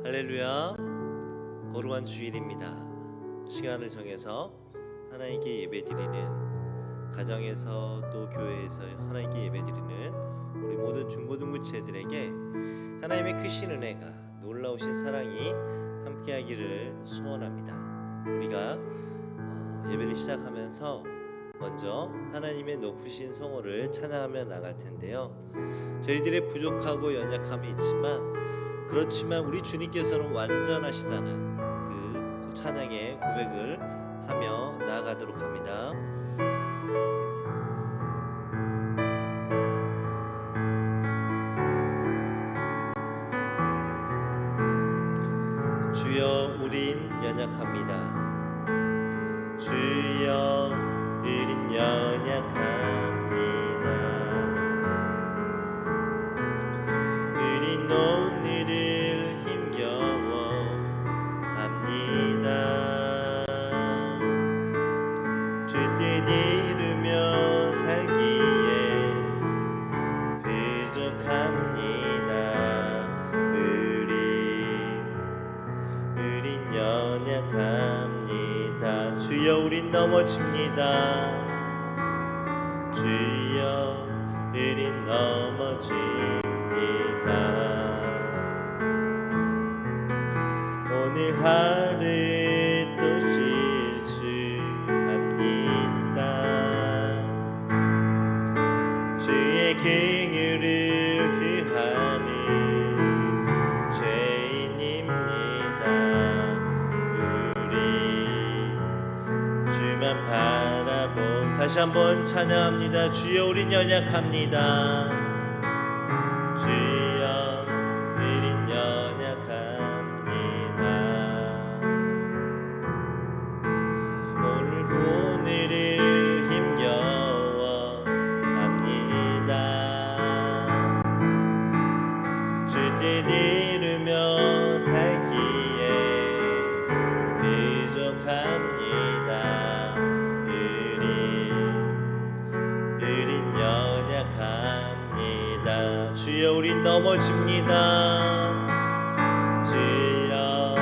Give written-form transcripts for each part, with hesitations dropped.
할렐루야. 거룩한 주일입니다. 시간을 정해서 하나님께 예배드리는, 가정에서 또 교회에서 하나님께 예배드리는 우리 모든 중고등부체들에게 하나님의 크신 은혜가, 놀라우신 사랑이 함께하기를 소원합니다. 우리가 예배를 시작하면서 먼저 하나님의 높으신 성호를 찬양하며 나갈 텐데요. 저희들의 부족하고 연약함이 있지만, 그렇지만 우리 주님께서는 완전하시다는 그 찬양의 고백을 하며 나아가도록 합니다. 주여, 우린 연약합니다. 주여, 우린 연약합니다. 우린 오늘을 힘겨워합니다. 주 뜻 이루며 살기에 부족합니다. 우린 연약합니다. 주여, 우린 넘어집니다. 주여, 우린 넘어집니다. 오늘 하루 또 실수합니다. 주의 긍휼을 구하는 죄인입니다. 우리 주만 바라보. 다시 한번 찬양합니다. 주여, 우린 연약합니다. 주여, 우린 연약합니다. 오늘을 힘겨워합니다. 주 뜻 이루며 살기에 부족합니다. 우린 연약합니다. 주여, 우린 넘어집니다. 주여,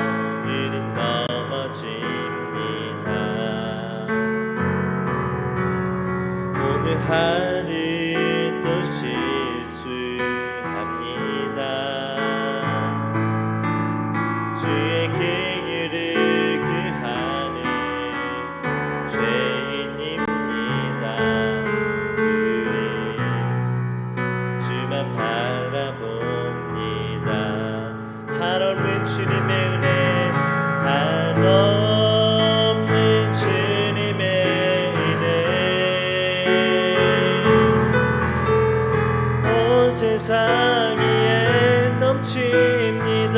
우린 넘어집니다. 오늘 하루 또 실수합니다. 주의 긍휼을 구하는 죄인입니다. 우리 주만 바라봅니다. 한없는 주님의 은혜, 한없는 주님의 은혜, 온 세상 위에 넘칩니다.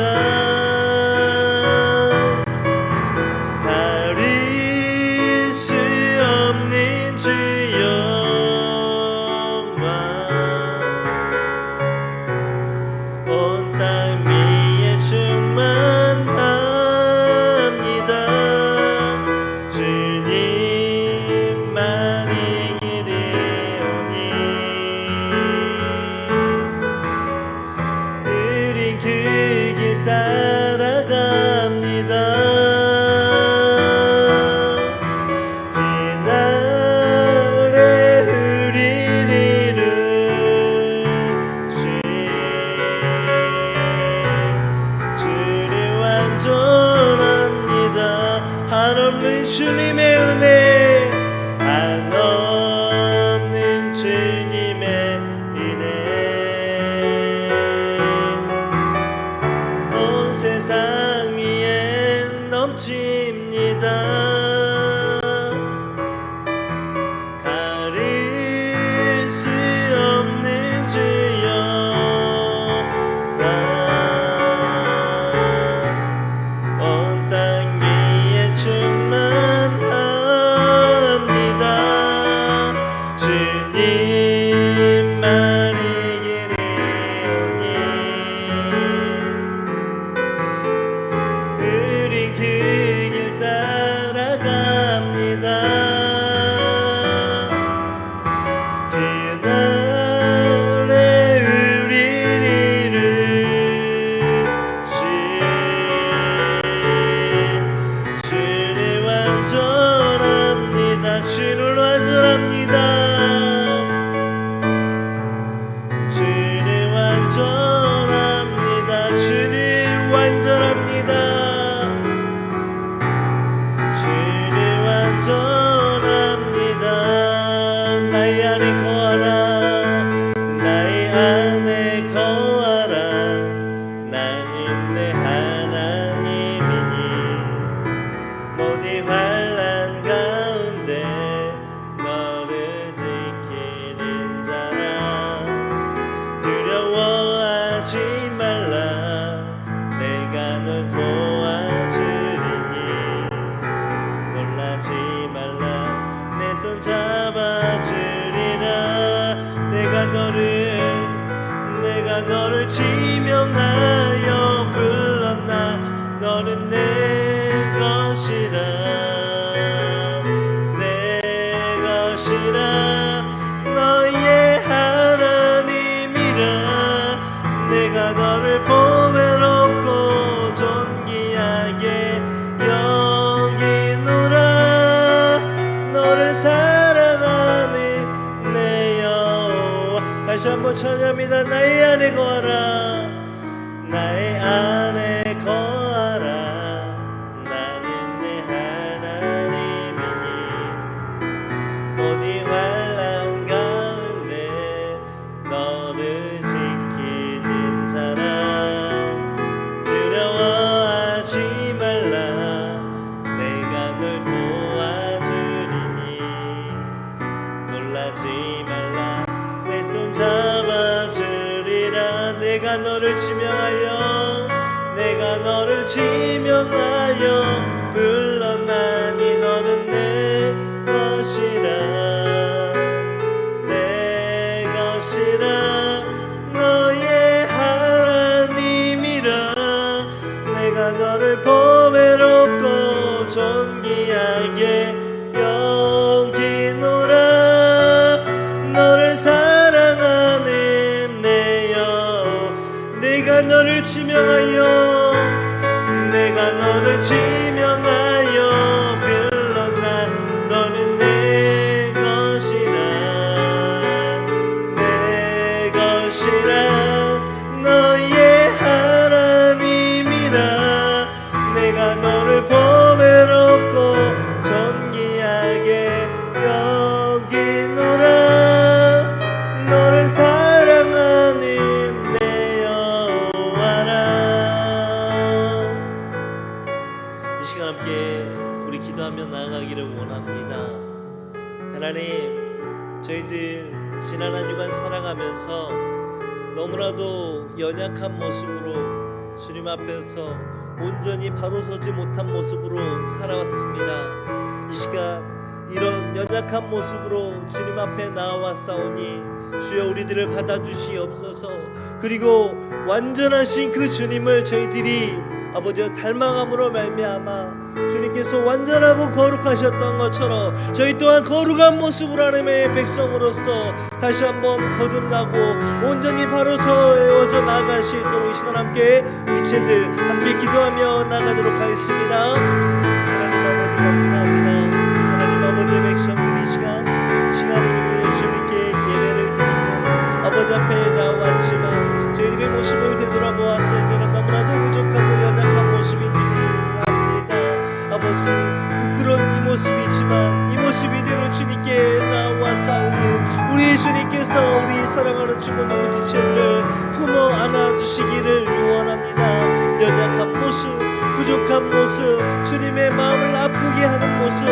가릴 수 없는 주 영광, 온 땅 위에 충만합니다. 주님만이 이르오니 우린 그 길 따라갑니다. 그날에 우리를 이루신 주를 완전합니다. 한없는 주님의 은혜, 한없는 주님의 은혜, 온 세상 위에 넘칩니다. 가릴 수 없는 주 영광, 온 땅 위에 충만합니다. 주님 다시 한번 찬양합니다. 나의 안에 거하라, 나의 안에 거하라. 나는 내 하나님이니 어디 환난 가운데 너를 지키는 자라. 두려워하지 말라, 내가 널 도와주리니. 놀라지 말라, 내 손 잡아주리라. 내가 너를 지명하여, 내가 너를 지명하여 불렀나니 너는 내 것이라, 내 것이라. 너의 하나님이라. 내가 너를 보배롭고 존귀하게 여기노라. 너를 사랑하는 내 영, 내가 너를 지명하여, 내가 너를 지명하여 불렀나. 너는 내 것이라, 내 것이라. 너의 하나님이라. 내가 너를 보배롭고 존귀하게 여기노라. 너를 사랑하는 내 여호와라. 이 시간 함께 우리 기도하며 나아가기를 원합니다. 하나님, 저희들 지난 한 주간 살아가면서 너무나도 연약한 모습으로 주님 앞에서 온전히 바로 서지 못한 모습으로 살아왔습니다. 이 시간 이런 연약한 모습으로 주님 앞에 나와싸우니 주여 우리들을 받아주시옵소서. 그리고 완전하신 그 주님을 저희들이 아버지와 닮아감으로 말미암아 주님께서 완전하고 거룩하셨던 것처럼 저희 또한 거룩한 모습으로 하나님의 백성으로서 다시 한번 거듭나고 온전히 바로 서어져 나아갈 수 있도록 이 시간 함께 이체들 함께 기도하며 나가도록 하겠습니다. 하나님 아버지 감사합니다. 하나님 아버지의 백성들이 이 시간을 위해 주님께 예배를 드리고 아버지 앞에 나왔지만 저희들의 모습을 되돌아보았을 때는 너무나도 부족하고 연약한 모습인 줄 압니다. 아버지, 부끄러운 이 모습이지만 이 모습 이대로 주님께 나와 싸우는 우리 주님께서 우리 사랑하는 중고등부 지체들을 품어 안아주시기를 원합니다. 연약한 모습, 부족한 모습, 주님의 마음을 아프게 하는 모습,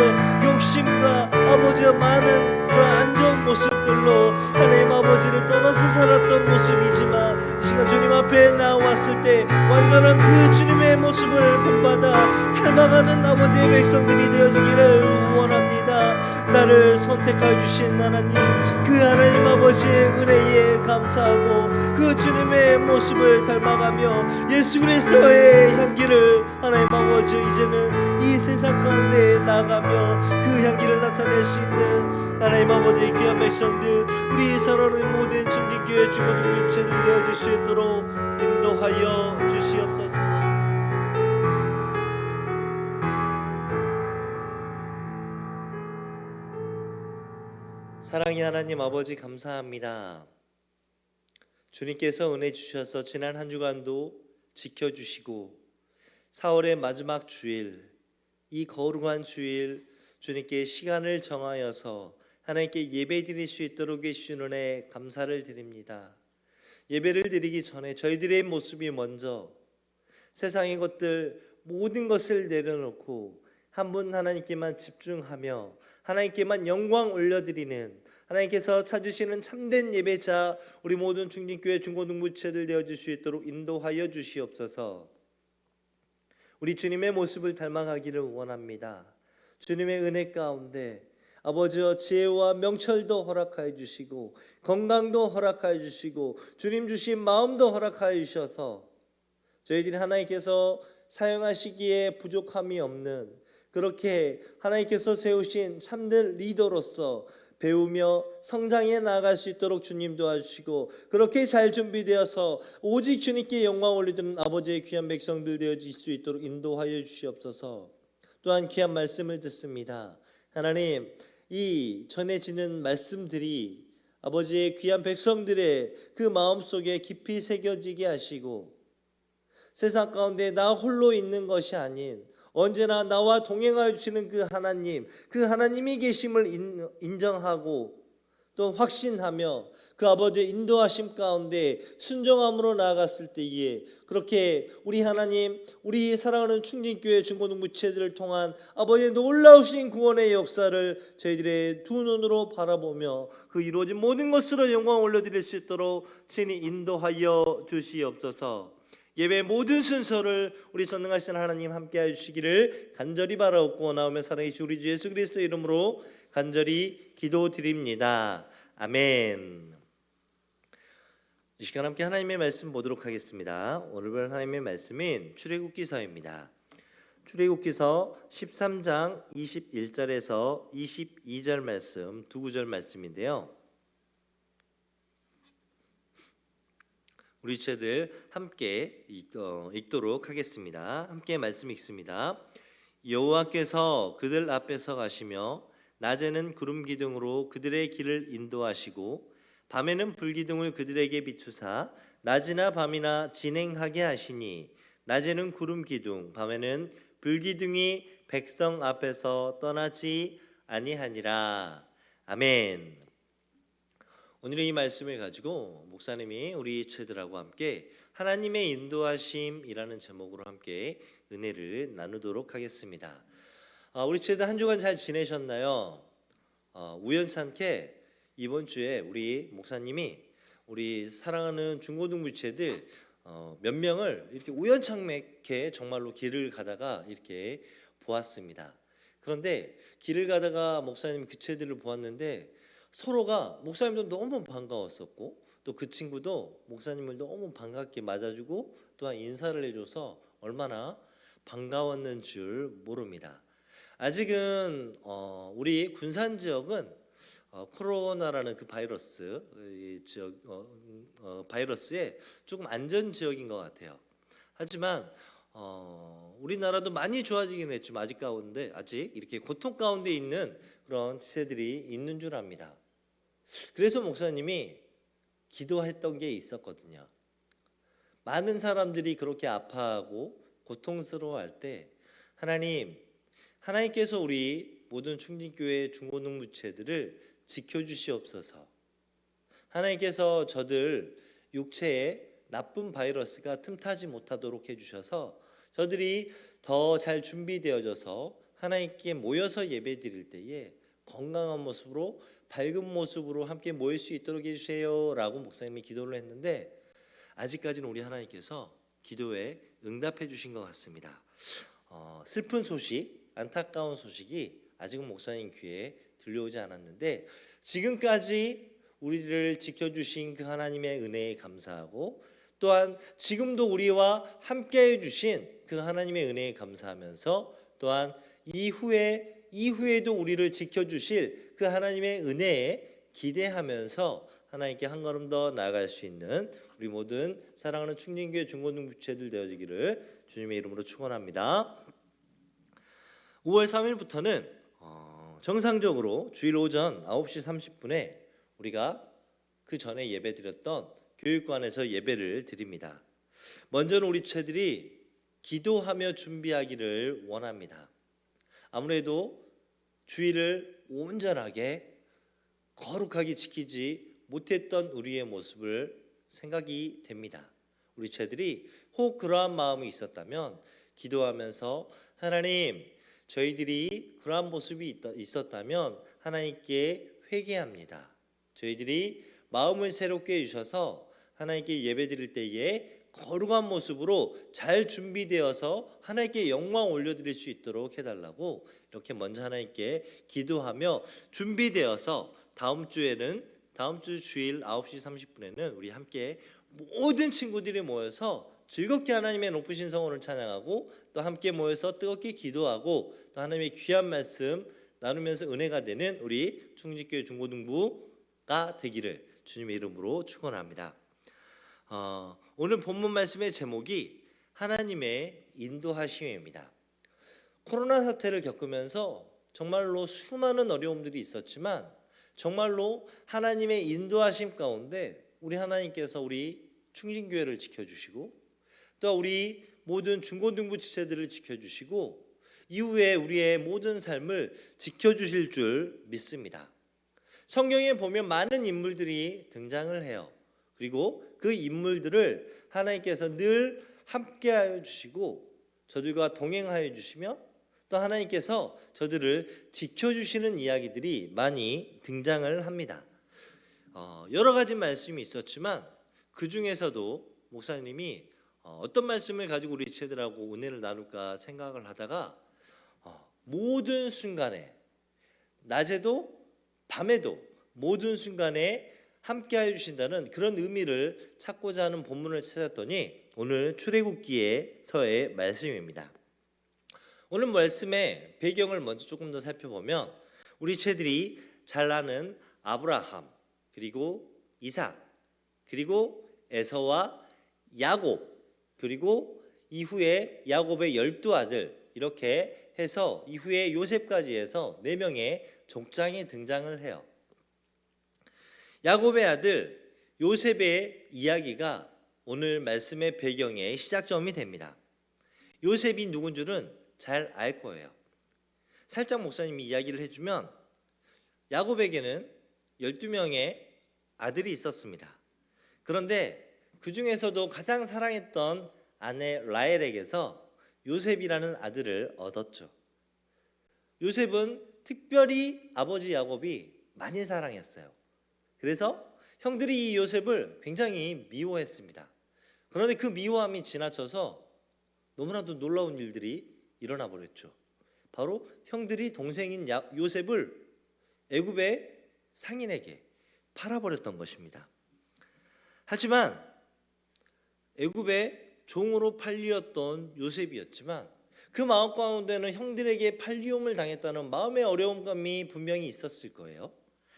욕심과 아버지와 많은 그런 안 좋은 모습들로 하나님 아버지를 떠나서 살았던 모습이지만 이 시간 주님 앞에 나왔을 때 완전한 그 주님의 모습을 본받아 닮아가는 아버지의 백성들이 되어지기를 원합니다. 나를 선택하여 주신 하나님, 그 하나님 아버지의 은혜에 감사하고 그 주님의 모습을 닮아가며 예수 그리스도의 향기를 하나님 아버지 이제는 이 세상 가운데 나가며 그 향기를 나타낼 수 있는 하나님 아버지의 귀한 백성들, 우리 사랑하는 모든 중진교회 중고등부 지체들 되어줄 수 있도록 인도하여 주시옵소서. 사랑의 하나님 아버지 감사합니다. 주님께서 은혜 주셔서 지난 한 주간도 지켜주시고 4월의 마지막 주일, 이 거룩한 주일 주님께 시간을 정하여서 하나님께 예배 드릴 수 있도록 해주신 은혜 감사를 드립니다. 예배를 드리기 전에 저희들의 모습이 먼저 세상의 것들 모든 것을 내려놓고 한 분 하나님께만 집중하며 하나님께만 영광 올려드리는 하나님께서 찾으시는 참된 예배자 우리 모든 중진교회 중고등부 지체들 되어줄 수 있도록 인도하여 주시옵소서. 우리 주님의 모습을 닮아가기를 원합니다. 주님의 은혜 가운데 아버지여 지혜와 명철도 허락하여 주시고 건강도 허락하여 주시고 주님 주신 마음도 허락하여 주셔서 저희들이 하나님께서 사용하시기에 부족함이 없는 그렇게 하나님께서 세우신 참된 리더로서 배우며 성장해 나아갈 수 있도록 주님 도와주시고 그렇게 잘 준비되어서 오직 주님께 영광 올리는 아버지의 귀한 백성들 되어질 수 있도록 인도하여 주시옵소서. 또한 귀한 말씀을 듣습니다. 하나님, 이 전해지는 말씀들이 아버지의 귀한 백성들의 그 마음속에 깊이 새겨지게 하시고 세상 가운데 나 홀로 있는 것이 아닌 언제나 나와 동행하여 주시는 그 하나님, 그 하나님이 계심을 인정하고 또 확신하며 그 아버지의 인도하심 가운데 순종함으로 나아갔을 때에 그렇게 우리 하나님, 우리 사랑하는 충진교회 중고등부체들을 통한 아버지의 놀라우신 구원의 역사를 저희들의 두 눈으로 바라보며 그 이루어진 모든 것으로 영광 올려드릴 수 있도록 친히 인도하여 주시옵소서. 예배 모든 순서를 우리 전능하신 하나님 함께해 주시기를 간절히 바라옵고 원하오며 사랑의 주 우리 주 예수 그리스도 이름으로 간절히 기도드립니다. 아멘. 이 시간 함께 하나님의 말씀 보도록 하겠습니다. 오늘 하나님의 말씀인 출애굽기서입니다. 출애굽기서 13장 21절에서 22절 말씀 두 구절 말씀인데요. 우리 지체들 함께 읽도록 하겠습니다. 함께 말씀 읽습니다. 여호와께서 그들 앞에서 가시며 낮에는 구름 기둥으로 그들의 길을 인도하시고 밤에는 불 기둥을 그들에게 비추사 낮이나 밤이나 진행하게 하시니 낮에는 구름 기둥 밤에는 불 기둥이 백성 앞에서 떠나지 아니하니라. 아멘. 오늘의 이 말씀을 가지고 목사님이 우리 체들하고 함께 하나님의 인도하심이라는 제목으로 함께 은혜를 나누도록 하겠습니다. 우리 체들 한 주간 잘 지내셨나요? 우연찮게 이번 주에 우리 목사님이 우리 사랑하는 중고등부체들 몇 명을 이렇게 우연찮게 정말로 길을 가다가 이렇게 보았습니다. 그런데 길을 가다가 목사님 그 체들을 보았는데 서로가 목사님도 너무 반가웠었고 또 그 친구도 목사님을 너무 반갑게 맞아주고 또한 인사를 해줘서 얼마나 반가웠는 줄 모릅니다. 아직은 우리 군산 지역은 코로나라는 그 바이러스 바이러스에 조금 안전 지역인 것 같아요. 하지만 우리나라도 많이 좋아지긴 했지만 아직 이렇게 고통 가운데 있는 그런 지체들이 있는 줄 압니다. 그래서 목사님이 기도했던 게 있었거든요. 많은 사람들이 그렇게 아파하고 고통스러워할 때 하나님께서 우리 모든 충진교회 중고등부체들을 지켜주시옵소서. 하나님께서 저들 육체에 나쁜 바이러스가 틈타지 못하도록 해주셔서 저들이 더 잘 준비되어져서 하나님께 모여서 예배드릴 때에 건강한 모습으로 밝은 모습으로 함께 모일 수 있도록 해주세요 라고 목사님이 기도를 했는데 아직까지는 우리 하나님께서 기도에 응답해 주신 것 같습니다. 슬픈 소식, 안타까운 소식이 아직은 목사님 귀에 들려오지 않았는데 지금까지 우리를 지켜주신 그 하나님의 은혜에 감사하고 또한 지금도 우리와 함께해 주신 그 하나님의 은혜에 감사하면서 또한 이후에도 우리를 지켜주실 그 하나님의 은혜에 기대하면서 하나님께 한 걸음 더 나아갈 수 있는 우리 모든 사랑하는 충진교회 중고등부체들 되어지기를 주님의 이름으로 축원합니다. 5월 3일부터는 정상적으로 주일 오전 9시 30분에 우리가 그 전에 예배드렸던 교육관에서 예배를 드립니다. 먼저는 우리 체들이 기도하며 준비하기를 원합니다. 아무래도 주일을 온전하게 거룩하게 지키지 못했던 우리의 모습을 생각이 됩니다. 우리 체들이 혹 그러한 마음이 있었다면 기도하면서 하나님, 저희들이 그러한 모습이 있었다면 하나님께 회개합니다. 저희들이 마음을 새롭게 해주셔서 하나님께 예배드릴 때에 거룩한 모습으로 잘 준비되어서 하나님께 영광 올려드릴 수 있도록 해달라고 이렇게 먼저 하나님께 기도하며 준비되어서 다음 주 주일 9시 30분에는 우리 함께 모든 친구들이 모여서 즐겁게 하나님의 높으신 성원을 찬양하고 또 함께 모여서 뜨겁게 기도하고 또 하나님의 귀한 말씀 나누면서 은혜가 되는 우리 충진교회 중고등부가 되기를 주님의 이름으로 축원합니다. 오늘 본문 말씀의 제목이 하나님의 인도하심입니다. 코로나 사태를 겪으면서 정말로 수많은 어려움들이 있었지만 정말로 하나님의 인도하심 가운데 우리 하나님께서 우리 충신교회를 지켜주시고 또 우리 모든 중고등부 지체들을 지켜주시고 이후에 우리의 모든 삶을 지켜주실 줄 믿습니다. 성경에 보면 많은 인물들이 등장을 해요. 그리고 그 인물들을 하나님께서 늘 함께하여 주시고 저들과 동행하여 주시며 또 하나님께서 저들을 지켜주시는 이야기들이 많이 등장을 합니다. 여러 가지 말씀이 있었지만 그 중에서도 목사님이 어떤 말씀을 가지고 우리 지체들하고 은혜를 나눌까 생각을 하다가 모든 순간에 낮에도 밤에도 모든 순간에 함께하여 주신다는 그런 의미를 찾고자 하는 본문을 찾았더니 오늘 출애굽기에서의 말씀입니다. 오늘 말씀의 배경을 먼저 조금 더 살펴보면 우리 지체들이 잘 아는 아브라함 그리고 이삭 그리고 에서와 야곱 그리고 이후에 야곱의 12아들 이렇게 해서 이후에 요셉까지 해서 4명의 족장이 등장을 해요. 야곱의 아들 요셉의 이야기가 오늘 말씀의 배경의 시작점이 됩니다. 요셉이 누군 줄은 잘 알 거예요. 살짝 목사님이 이야기를 해주면 야곱에게는 12명의 아들이 있었습니다. 그런데 그 중에서도 가장 사랑했던 아내 라헬에게서 요셉이라는 아들을 얻었죠. 요셉은 특별히 아버지 야곱이 많이 사랑했어요. 그래서 형들이 이 요셉을 굉장히 미워했습니다. 그런데 그 미워함이 지나쳐서 너무나도 놀라운 일들이 일어나 버렸죠. 바로 형들이 동생인 요셉을 애굽의 상인에게 팔아버렸던 것입니다. 하지만 애굽의 종으로 팔리었던 요셉이었지만 그 마음 가운데는 형들에게 팔리움을 당했다는 마음의 어려움감이 분명히 있었을 거예요.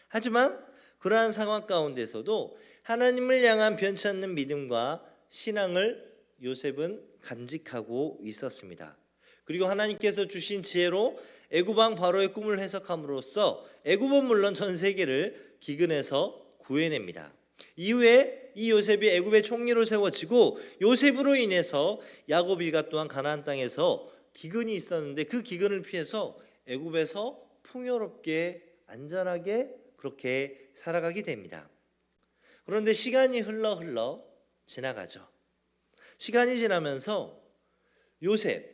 하지만 그러한 상황 가운데서도 하나님을 향한 변치 않는 믿음과 신앙을 요셉은 간직하고 있었습니다. 그리고 하나님께서 주신 지혜로 애굽 왕 바로의 꿈을 해석함으로써 애굽은 물론 전 세계를 기근에서 구해냅니다. 이후에 이 요셉이 애굽의 총리로 세워지고 요셉으로 인해서 야곱 일가 또한 가나안 땅에서 기근이 있었는데 그 기근을 피해서 애굽에서 풍요롭게 안전하게 그렇게 살아가게 됩니다. 그런데 시간이 흘러 지나가죠. 시간이 지나면서 요셉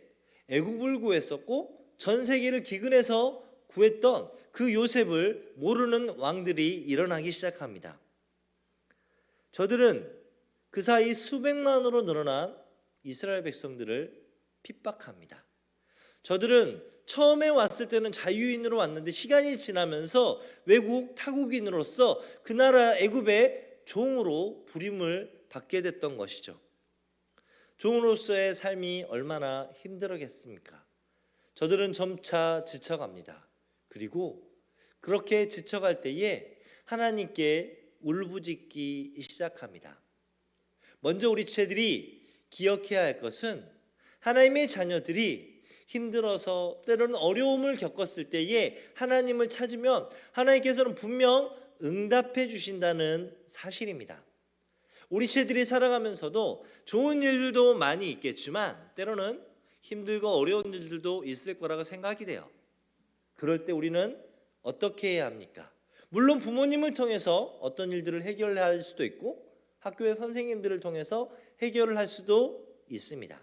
애굽을 구했었고 전 세계를 기근에서 구했던 그 요셉을 모르는 왕들이 일어나기 시작합니다. 저들은 그 사이 수백만으로 늘어난 이스라엘 백성들을 핍박합니다. 저들은 처음에 왔을 때는 자유인으로 왔는데 시간이 지나면서 외국 타국인으로서 그 나라 애굽의 종으로 부림을 받게 됐던 것이죠. 종으로서의 삶이 얼마나 힘들었겠습니까? 저들은 점차 지쳐갑니다. 그리고 그렇게 지쳐갈 때에 하나님께 울부짖기 시작합니다. 먼저 우리 지체들이 기억해야 할 것은 하나님의 자녀들이 힘들어서 때로는 어려움을 겪었을 때에 하나님을 찾으면 하나님께서는 분명 응답해 주신다는 사실입니다. 우리 지체들이 살아가면서도 좋은 일들도 많이 있겠지만 때로는 힘들고 어려운 일들도 있을 거라고 생각이 돼요. 그럴 때 우리는 어떻게 해야 합니까? 물론 부모님을 통해서 어떤 일들을 해결할 수도 있고 학교의 선생님들을 통해서 해결을 할 수도 있습니다.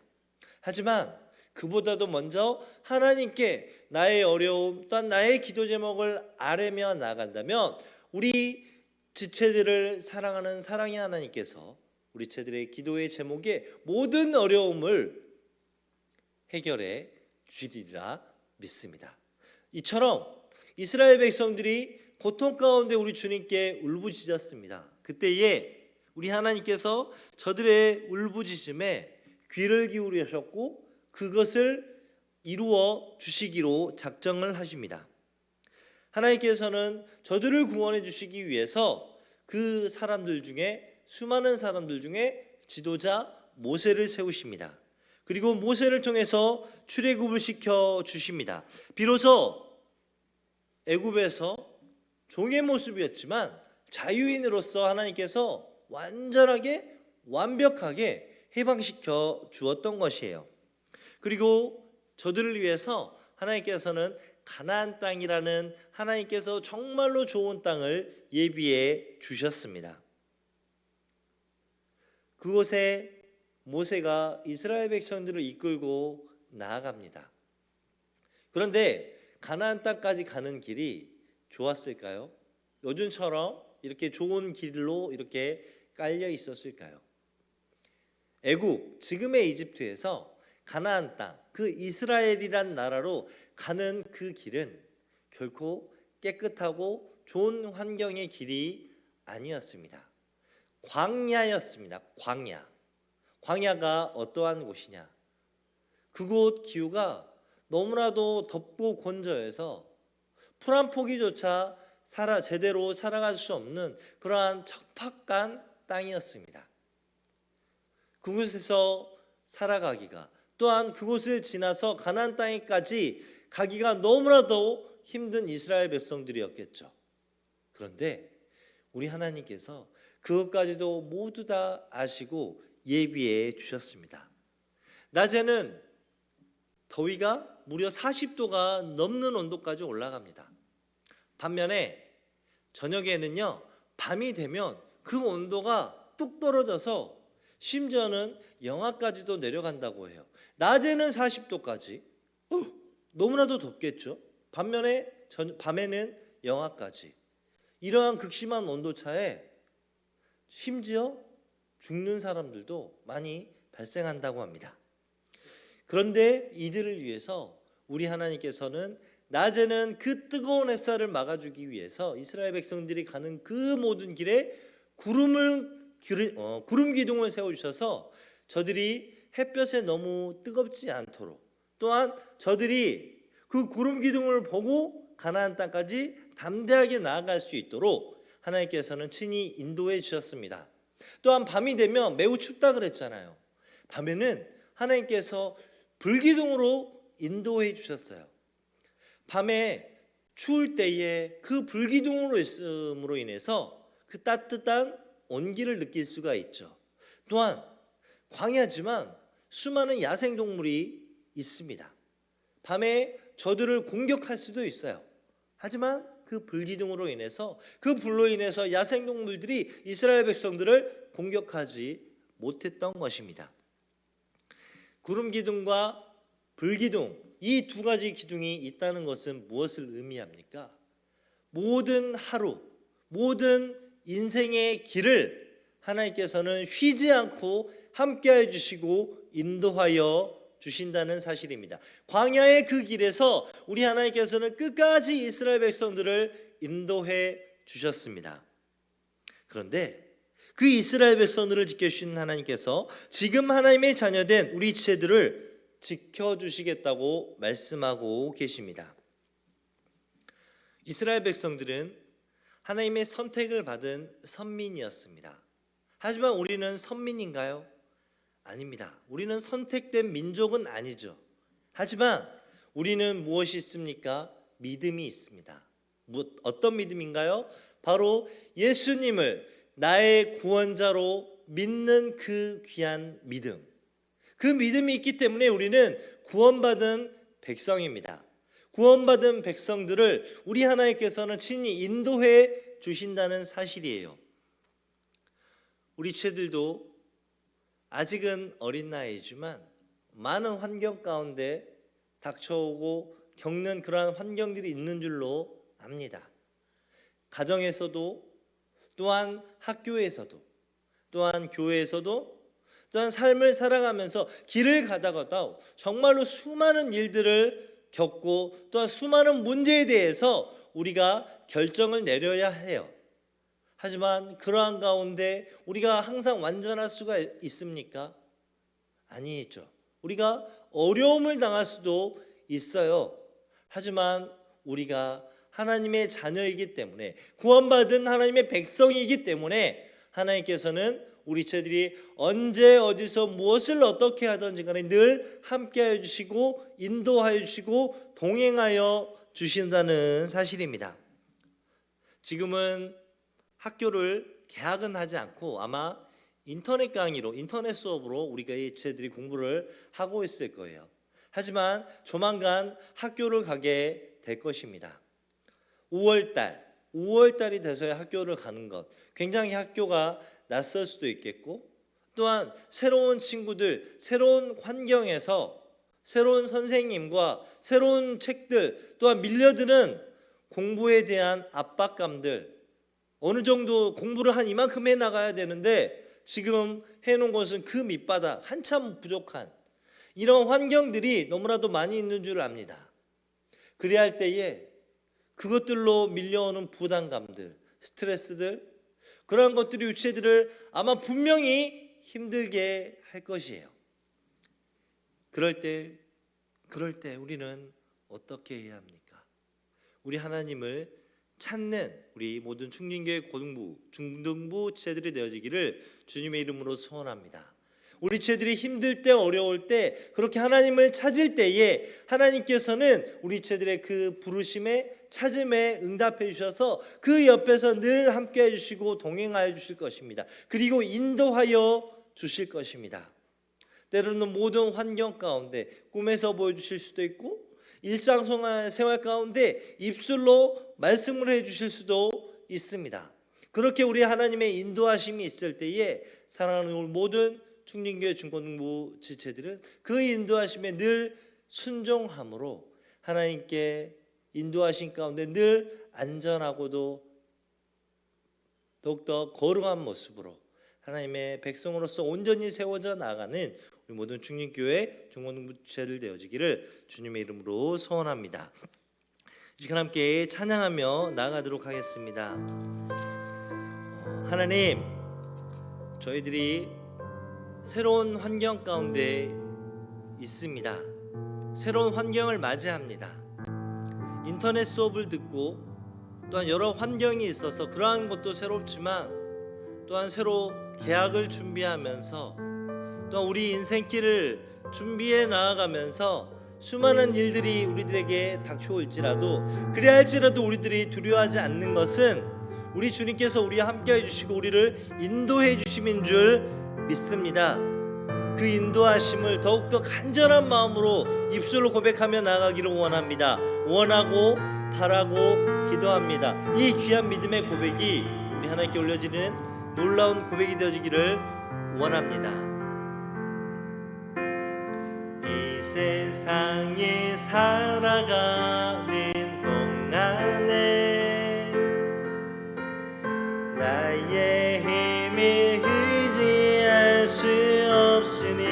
하지만 그보다도 먼저 하나님께 나의 어려움 또한 나의 기도 제목을 아뢰며 나간다면 우리 지체들을 사랑하는 사랑의 하나님께서 우리 지체들의 기도의 제목에 모든 어려움을 해결해 주리라 믿습니다. 이처럼 이스라엘 백성들이 고통 가운데 우리 주님께 울부짖었습니다. 그때에 우리 하나님께서 저들의 울부짖음에 귀를 기울이셨고 그것을 이루어 주시기로 작정을 하십니다. 하나님께서는 저들을 구원해 주시기 위해서 그 사람들 중에 수많은 사람들 중에 지도자 모세를 세우십니다. 그리고 모세를 통해서 출애굽을 시켜 주십니다. 비로소 애굽에서 종의 모습이었지만 자유인으로서 하나님께서 완전하게 완벽하게 해방시켜 주었던 것이에요. 그리고 저들을 위해서 하나님께서는 가나안 땅이라는 하나님께서 정말로 좋은 땅을 예비해 주셨습니다. 그곳에 모세가 이스라엘 백성들을 이끌고 나아갑니다. 그런데 가나안 땅까지 가는 길이 좋았을까요? 요즘처럼 이렇게 좋은 길로 이렇게 깔려 있었을까요? 애굽, 지금의 이집트에서 가나안 땅, 그 이스라엘이란 나라로 가는 그 길은 결코 깨끗하고 좋은 환경의 길이 아니었습니다. 광야였습니다. 광야가 어떠한 곳이냐? 그곳 기후가 너무나도 덥고 건조해서 풀 한 포기조차 제대로 살아갈 수 없는 그러한 척박한 땅이었습니다. 그곳에서 살아가기가, 또한 그곳을 지나서 가나안 땅에까지 가기가 너무나도 힘든 이스라엘 백성들이었겠죠. 그런데 우리 하나님께서 그것까지도 모두 다 아시고 예비해 주셨습니다. 낮에는 더위가 무려 40도가 넘는 온도까지 올라갑니다. 반면에 저녁에는요, 밤이 되면 그 온도가 뚝 떨어져서 심지어는 영하까지도 내려간다고 해요. 낮에는 40도까지 너무나도 덥겠죠. 반면에 밤에는 영하까지. 이러한 극심한 온도차에 심지어 죽는 사람들도 많이 발생한다고 합니다. 그런데 이들을 위해서 우리 하나님께서는 낮에는 그 뜨거운 햇살을 막아주기 위해서 이스라엘 백성들이 가는 그 모든 길에 구름 기둥을 세워주셔서 저들이 햇볕에 너무 뜨겁지 않도록, 또한 저들이 그 구름 기둥을 보고 가나안 땅까지 담대하게 나아갈 수 있도록 하나님께서는 친히 인도해 주셨습니다. 또한 밤이 되면 매우 춥다 그랬잖아요. 밤에는 하나님께서 불기둥으로 인도해 주셨어요. 밤에 추울 때에 그 불기둥으로 있음으로 인해서 그 따뜻한 온기를 느낄 수가 있죠. 또한 광야지만 수많은 야생동물이 있습니다. 밤에 저들을 공격할 수도 있어요. 하지만 그 불기둥으로 인해서, 그 불로 인해서 야생동물들이 이스라엘 백성들을 공격하지 못했던 것입니다. 구름기둥과 불기둥, 이 두 가지 기둥이 있다는 것은 무엇을 의미합니까? 모든 하루, 모든 인생의 길을 하나님께서는 쉬지 않고 함께해 주시고 인도하여 주신다는 사실입니다. 광야의 그 길에서 우리 하나님께서는 끝까지 이스라엘 백성들을 인도해 주셨습니다. 그런데 그 이스라엘 백성들을 지켜주신 하나님께서 지금 하나님의 자녀된 우리 지체들을 지켜주시겠다고 말씀하고 계십니다. 이스라엘 백성들은 하나님의 선택을 받은 선민이었습니다. 하지만 우리는 선민인가요? 아닙니다. 우리는 선택된 민족은 아니죠. 하지만 우리는 무엇이 있습니까? 믿음이 있습니다. 어떤 믿음인가요? 바로 예수님을 나의 구원자로 믿는 그 귀한 믿음. 그 믿음이 있기 때문에 우리는 구원받은 백성입니다. 구원받은 백성들을 우리 하나님께서는 친히 인도해 주신다는 사실이에요. 우리 지체들도 아직은 어린 나이지만 많은 환경 가운데 닥쳐오고 겪는 그러한 환경들이 있는 줄로 압니다. 가정에서도, 또한 학교에서도, 또한 교회에서도, 또한 삶을 살아가면서 길을 가다가도 정말로 수많은 일들을 겪고 또한 수많은 문제에 대해서 우리가 결정을 내려야 해요. 하지만 그러한 가운데 우리가 항상 완전할 수가 있습니까? 아니죠. 우리가 어려움을 당할 수도 있어요. 하지만 우리가 하나님의 자녀이기 때문에, 구원받은 하나님의 백성이기 때문에 하나님께서는 우리 지체들이 언제 어디서 무엇을 어떻게 하든지 간에 늘 함께하여 주시고 인도하여 주시고 동행하여 주신다는 사실입니다. 지금은 학교를 개학은 하지 않고 아마 인터넷 강의로, 인터넷 수업으로 우리가 이 지체들이 공부를 하고 있을 거예요. 하지만 조만간 학교를 가게 될 것입니다. 5월달이 돼서야 학교를 가는 것, 굉장히 학교가 낯설 수도 있겠고, 또한 새로운 친구들, 새로운 환경에서 새로운 선생님과 새로운 책들, 또한 밀려드는 공부에 대한 압박감들, 어느 정도 공부를 한 이만큼 해나가야 되는데 지금 해놓은 것은 그 밑바닥, 한참 부족한 이런 환경들이 너무나도 많이 있는 줄 압니다. 그래야 할 때에 그것들로 밀려오는 부담감들, 스트레스들, 그러한 것들이 유치들을 아마 분명히 힘들게 할 것이에요. 그럴 때 우리는 어떻게 해야 합니까? 우리 하나님을 찾는 우리 모든 충진교회 고등부, 중등부 지체들이 되어지기를 주님의 이름으로 소원합니다. 우리 지체들이 힘들 때, 어려울 때, 그렇게 하나님을 찾을 때에 하나님께서는 우리 지체들의 그 부르심에, 찾음에 응답해 주셔서 그 옆에서 늘 함께 해주시고 동행하여 주실 것입니다. 그리고 인도하여 주실 것입니다. 때로는 모든 환경 가운데 꿈에서 보여주실 수도 있고, 일상생활 가운데 입술로 말씀을 해주실 수도 있습니다. 그렇게 우리 하나님의 인도하심이 있을 때에 사랑하는 우리 모든 충진교회 중고등부 지체들은 그 인도하심에 늘 순종함으로 하나님께 인도하신 가운데 늘 안전하고도 더욱더 거룩한 모습으로 하나님의 백성으로서 온전히 세워져 나가는 우리 모든 충진교회 중고등부 지체들 되어지기를 주님의 이름으로 소원합니다. 이 시간 함께 찬양하며 나아가도록 하겠습니다. 하나님, 저희들이 새로운 환경 가운데 있습니다. 새로운 환경을 맞이합니다. 인터넷 수업을 듣고 또한 여러 환경이 있어서 그러한 것도 새롭지만 또한 새로 개학을 준비하면서 또한 우리 인생길을 준비해 나아가면서 수많은 일들이 우리들에게 닥쳐올지라도, 그래야 할지라도 우리들이 두려워하지 않는 것은 우리 주님께서 우리와 함께 해주시고 우리를 인도해 주심인 줄 믿습니다. 그 인도하심을 더욱더 간절한 마음으로 입술로 고백하며 나아가기를 원합니다. 원하고 바라고 기도합니다. 이 귀한 믿음의 고백이 우리 하나님께 올려지는 놀라운 고백이 되어지기를 원합니다. 이 세상에 살아가는 동안에 나의 힘에 의지할 수 없으니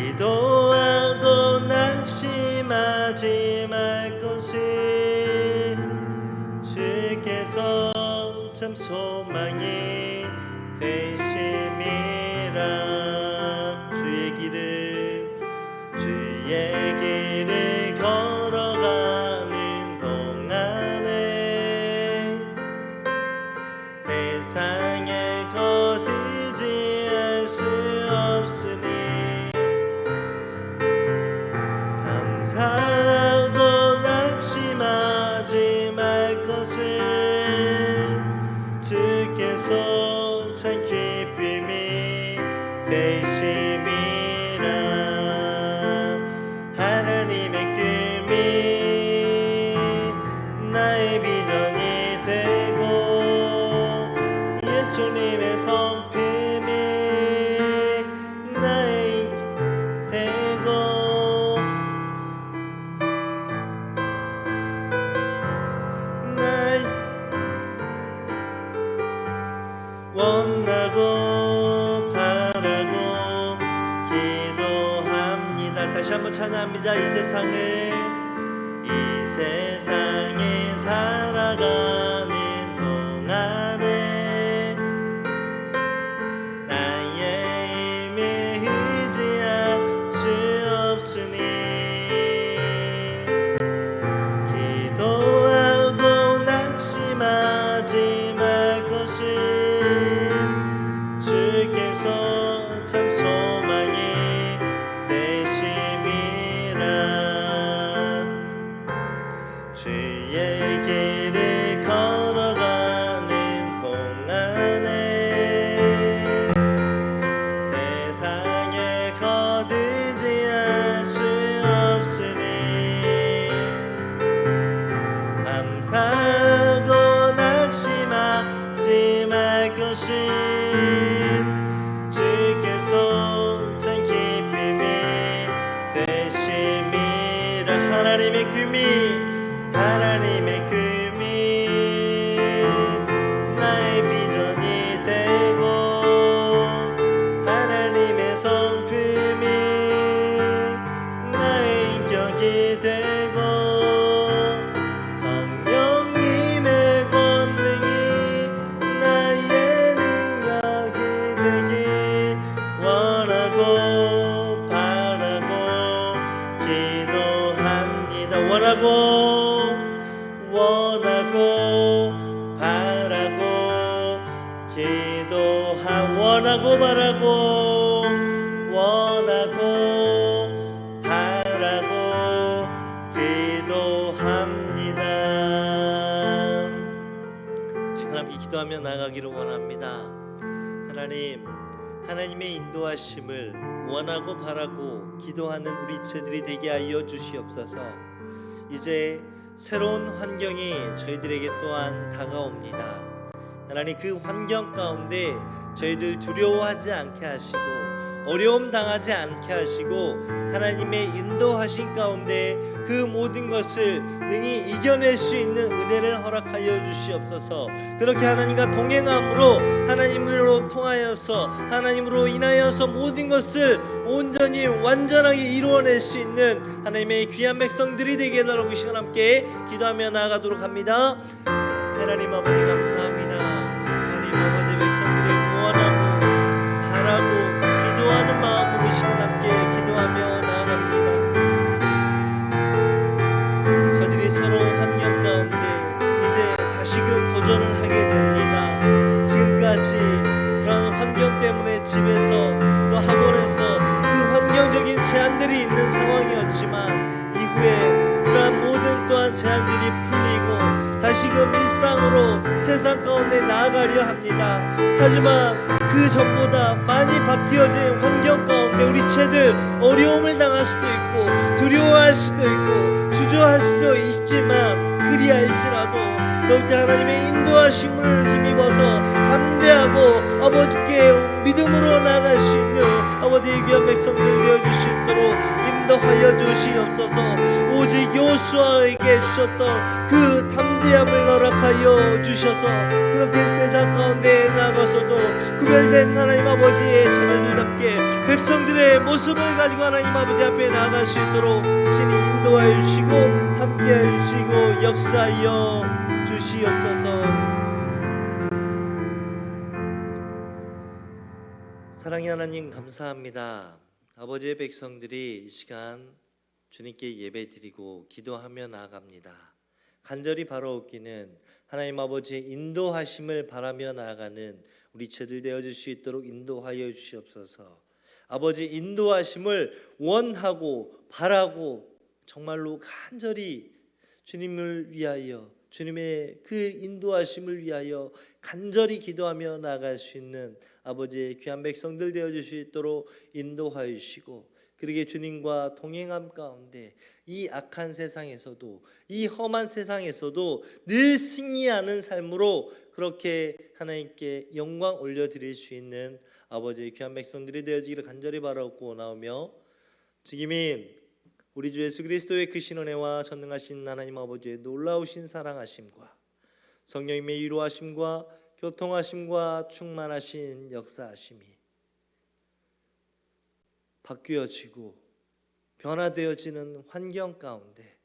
기도하고 낙심하지 말 것을 주께서 참 소망이 되심이라. 주의 길을 걸어가는 동안에 세상에 거두지할 수 없으니 감사하고 낙심하지 말 것을 주께서 참 기쁨이 되심이라. 예수님의 성품이 나의 되고 날 원하고 바라고 기도합니다. 다시 한번 찬양합니다. 이 세상에 살아가는 동안에 기도하고 낙심하지 말 것을 주께서 참 소망이 되심이라. 주께서 참 기쁨이 되심이라. 하나님의 금이 나의 비전이 되고 하나님의 성품이 나의 인격이 되고 성령님의 권능이 나의 능력이 되길 원하고 바라고 기도합니다. 원하고 바라고 기도합니다. 지금 함께 기도하며 나가기를 원합니다. 하나님의 인도하심을 원하고 바라고 기도하는 우리 저들이 되게 하여 주시옵소서. 이제 새로운 환경이 저희들에게 또한 다가옵니다. 하나님, 그 환경 가운데 저희들 두려워하지 않게 하시고 어려움 당하지 않게 하시고 하나님의 인도하신 가운데 그 모든 것을 능히 이겨낼 수 있는 은혜를 허락하여 주시옵소서. 그렇게 하나님과 동행함으로 하나님으로 통하여서 하나님으로 인하여서 모든 것을 온전히 완전하게 이루어낼 수 있는 하나님의 귀한 백성들이 되게 해달라고 이 시간 함께 기도하며 나아가도록 합니다. 하나님 아버지 감사합니다. 하나님 아버지 백성들이 원하고 바라고 기도하는 마음으로 시간 함께 기도하며 나아갑니다. 저들이 새로운 환경 가운데 이제 다시금 도전을 하게 됩니다. 지금까지 그런 환경 때문에 집에서 또 학원에서 그 환경적인 제한들이 있는 상황이었지만 이후에 그러한 모든 또한 제한들이 풀리고 다시금 일상으로 세상 가운데 나아가려 합니다. 하지만 그 전보다 많이 바뀌어진 환경 가운데 우리 채들 어려움을 당할 수도 있고 두려워할 수도 있고 주저할 수도 있지만 그리할지라도 더욱더 하나님의 인도하심을 힘입어서 담대하고 아버지께 믿음으로 나아갈 수 있는 아버지의 귀한 백성들 되어주시도록 인도하여 주시옵소서. 오직 여호수아에게 주셨던 그 담대함을 허락하여 주셔서 그렇게 세상 가운데 나가서도 구별된 하나님 아버지의 자녀들답게 백성들의 모습을 가지고 하나님 아버지 앞에 나아갈 수 있도록 신이 인도하여 주시고 함께하여 주시고 역사하여 주시옵소서. 사랑의 하나님 감사합니다. 아버지의 백성들이 이 시간 주님께 예배드리고 기도하며 나아갑니다. 간절히 바라옵기는 하나님 아버지의 인도하심을 바라며 나아가는 우리 채들 되어줄 수 있도록 인도하여 주시옵소서. 아버지 인도하심을 원하고 바라고 정말로 간절히 주님을 위하여 주님의 그 인도하심을 위하여 간절히 기도하며 나아갈 수 있는 아버지의 귀한 백성들 되어줄 수 있도록 인도하여 주시고 그러게 주님과 동행함 가운데 이 악한 세상에서도 이 험한 세상에서도 늘 승리하는 삶으로 그렇게 하나님께 영광 올려드릴 수 있는 아버지의 귀한 백성들이 되어지기를 간절히 바라고 나오며 지금인 우리 주 예수 그리스도의 크신 은혜와 전능하신 하나님 아버지의 놀라우신 사랑하심과 성령님의 위로하심과 교통하심과 충만하신 역사하심이 바뀌어지고 변화되어지는 환경 가운데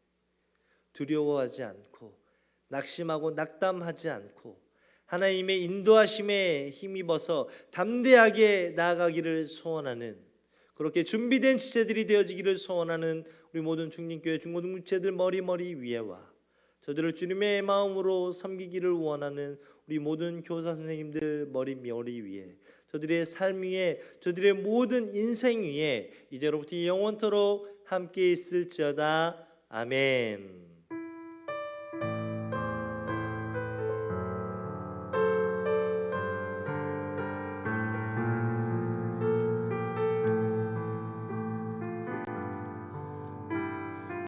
두려워하지 않고 낙심하고 낙담하지 않고 하나님의 인도하심에 힘입어서 담대하게 나아가기를 소원하는 그렇게 준비된 지체들이 되어지기를 소원하는 우리 모든 중림교회 중고등부체들 머리 위에와 저들을 주님의 마음으로 섬기기를 원하는 우리 모든 교사 선생님들 머리 위에 저들의 삶 위에 저들의 모든 인생 위에 이제로부터 영원토록 함께 있을지어다. 아멘.